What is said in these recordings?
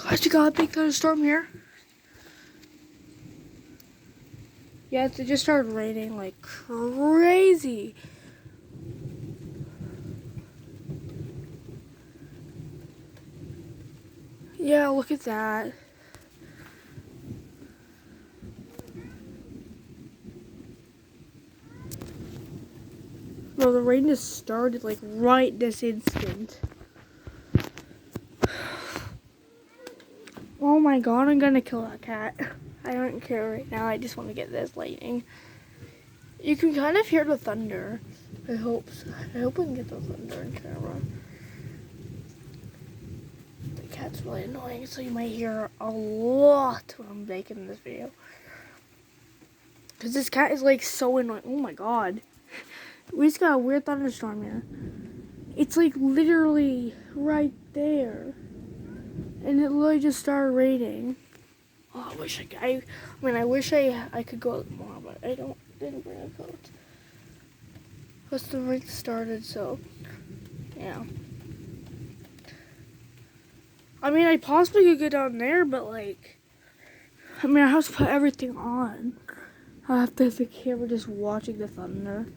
Guys, you got a big thunderstorm here. Yeah, it just started raining like crazy. Yeah, look at that. Bro, the rain just started like right this instant. Oh my god, I'm gonna kill that cat. I don't care right now, I just want to get this lightning. You can kind of hear the thunder. I hope we can get the thunder in camera. The cat's really annoying, so you might hear a lot when I'm making this video. Because this cat is like so annoying. Oh my god. We just got a weird thunderstorm here. It's like literally right there. And it literally just started raining. Oh, I wish I could go out more, but I didn't bring a coat. Plus the rain started, so yeah. I mean, I possibly could go down there, but like, I mean, I have to put everything on. I have to have the camera just watching the thunder.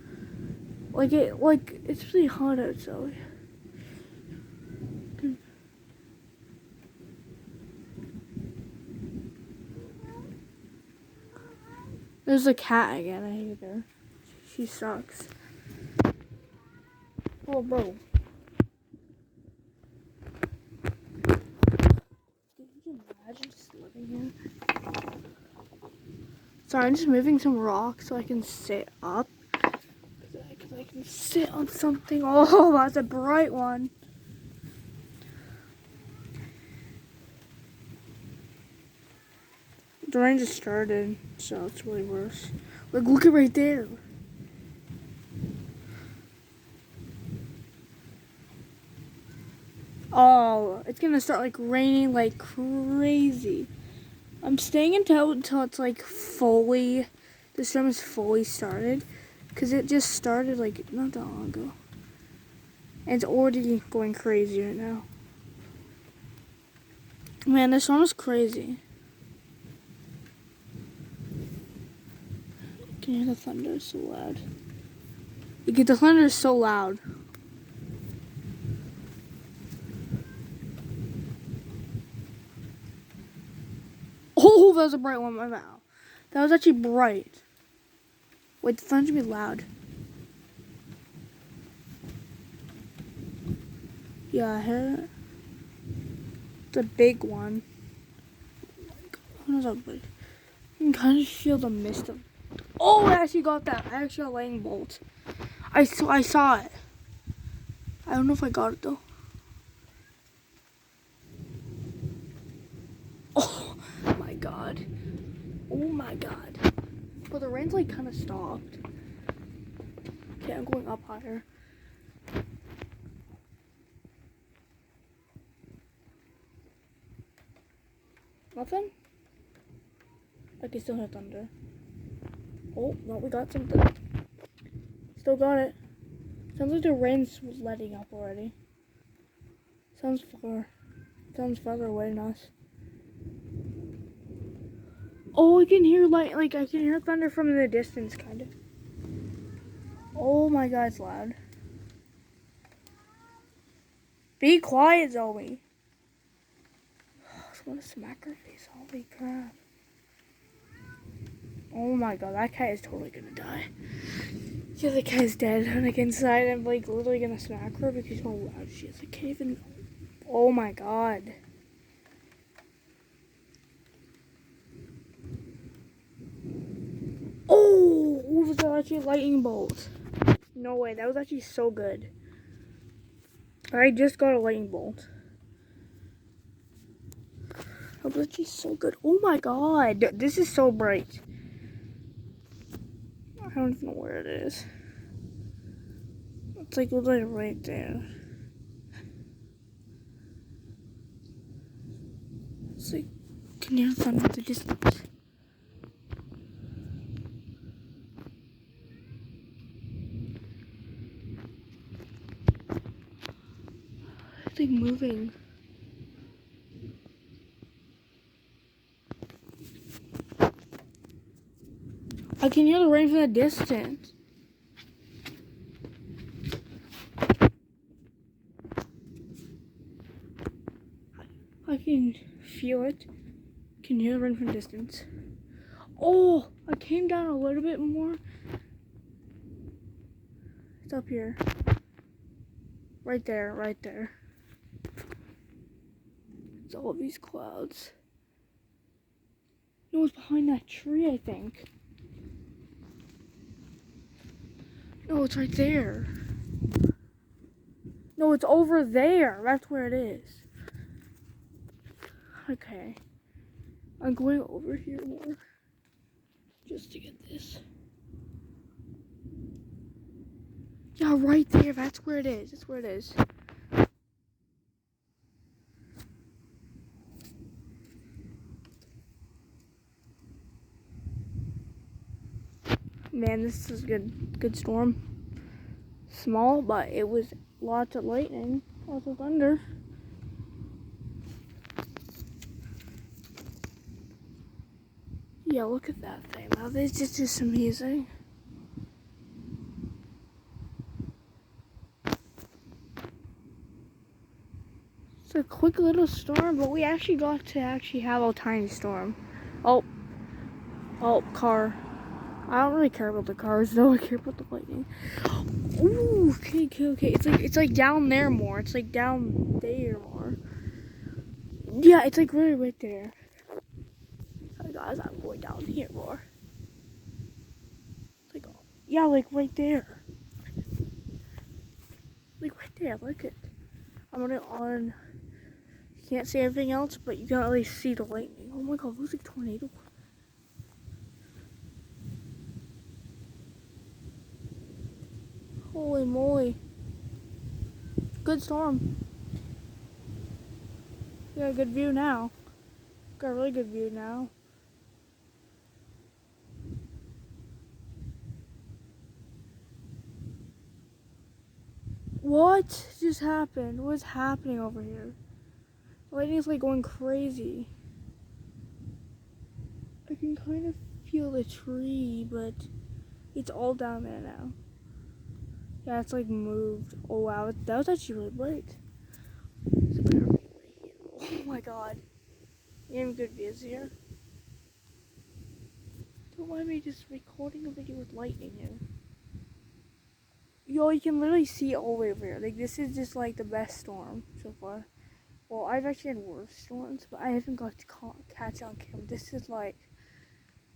It's really hot outside. There's a cat again. I hate her. She sucks. Oh, bro. Could you imagine just living here? Sorry, I'm just moving some rocks so I can sit up. Because I can sit on something. Oh, that's a bright one. The rain just started, so it's really worse. Look at right there. Oh, it's gonna start like raining like crazy. I'm staying until it's like fully, the storm is fully started, because it just started like not that long ago. And it's already going crazy right now. Man, the storm is crazy. Can you hear the thunder? It's so loud. The thunder is so loud. Oh, that was a bright one. My mouth. That was actually bright. Wait, the thunder should be loud. Yeah, I heard it. It's a big one. What is that big? You can kind of feel the mist of. Oh, I actually got that. I actually got a lightning bolt. I saw it. I don't know if I got it though. Oh my god. Oh my god. But the rain's like kind of stopped. Okay, I'm going up higher. Nothing? I can still hear thunder. Oh, no, we got something. Still got it. Sounds like the rain's letting up already. Sounds farther away than us. Oh, I can hear I can hear thunder from the distance, kind of. Oh my god, it's loud. Be quiet, Zoe. I just want to smack her face. Holy crap. Oh my god, that cat is totally gonna die. Yeah, the cat is dead. And like inside, I'm like literally gonna smack her because how loud she is. I can't even. Oh my god. Oh, was that actually a lightning bolt? No way, that was actually so good. I just got a lightning bolt. That was actually so good. Oh my god, this is so bright. I don't even know where it is. It's like literally right there. It's like, can you hear thunder at the distance? It's like moving. I can hear the rain from the distance. I can feel it. Can hear the rain from the distance. Oh, I came down a little bit more. It's up here. Right there, right there. It's all of these clouds. No, it's behind that tree, I think. No, it's right there. No, it's over there. That's where it is. Okay. I'm going over here more. Just to get this. Yeah, right there. That's where it is. That's where it is. Man, this is good. Good storm. Small, but it was lots of lightning. Lots of thunder. Yeah, look at that thing. Now, this is just amazing. It's a quick little storm, but we actually got to have a tiny storm. Oh, car. I don't really care about the cars though. I care about the lightning. Ooh, okay. It's like down there more. It's like down there more. Yeah, it's like really right there. Sorry guys, I'm going down here more. It's like, yeah, like right there. Like right there. Look at. I'm gonna on. You can't see everything else, but you can at least see the lightning. Oh my god, looks like a tornado. Holy moly. Good storm. We got a good view now. Got a really good view now. What just happened? What's happening over here? The lightning's like going crazy. I can kind of feel the tree, but it's all down there now. Yeah, it's like moved. Oh wow, that was actually really bright. Oh my god. You have good views here. Don't mind me just recording a video with lightning in. Yo, you can literally see it all the way over here. Like, this is just like the best storm so far. Well, I've actually had worse storms, but I haven't got to catch on camera. This is like,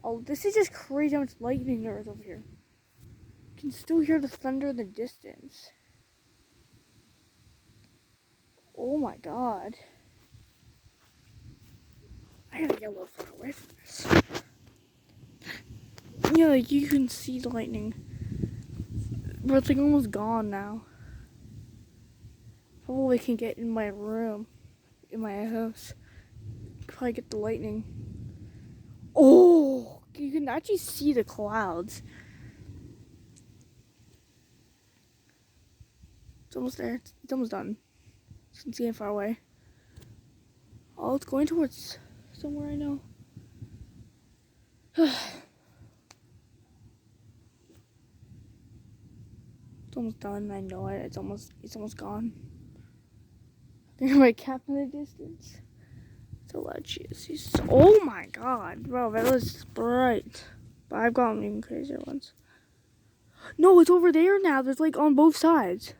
oh, this is just crazy how much lightning there is over here. You can still hear the thunder in the distance. Oh my god. I gotta get a little far away from this. Yeah, like you can see the lightning. But it's like almost gone now. Probably can get in my room, in my house. Probably get the lightning. Oh, you can actually see the clouds. It's almost there. It's almost done. You can see it far away. Oh, it's going towards somewhere I know. It's almost done. I know it. It's almost gone. I can hear my cap in the distance. So let's see. Oh my god, bro, that was bright. But I've gotten even crazier ones. No, it's over there now. There's like on both sides.